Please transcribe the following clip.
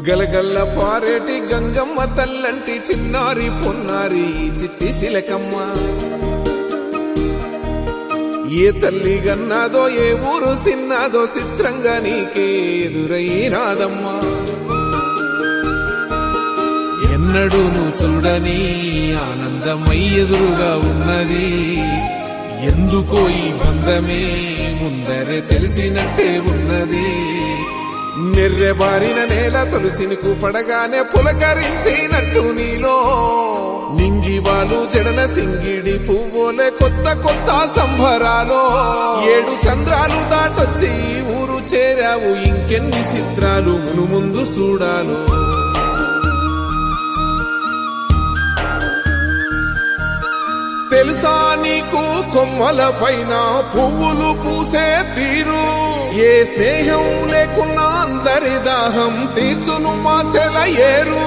గలగల్ల పారేటి గంగమ్మ తల్లంటి చిన్నారి పొన్నారి చిట్టి చిలకమ్మ. ఏ తల్లి గన్నాదో ఏ ఊరు సిన్నాదో చిత్రంగా నీకే ఎదురైనాదమ్మా. ఎన్నడూ నువ్వు చూడని ఆనందమై ఎదురుగా ఉన్నది. ఎందుకో ఈ బంధమే ముందరే తెలిసినట్టే ఉన్నది. నెర్రెబారిన నేల తులసినికు పడగానే పులకరించినట్టు నీలో నింగివాలు జడన సింగిడి పువ్వులే కొత్త కొత్త సంభరాలో. 7 సంద్రాలు దాటొచ్చి ఊరు చేరావు, ఇంకెన్ని చిత్రాలు మును ముందు చూడాలో. తెలుసా నీకు కొమ్మల పైన పువ్వులు పూసే తీరు. ఏ స్నేహం లేకున్నా అందరి దాహం తీర్చును మాసెల ఏరు.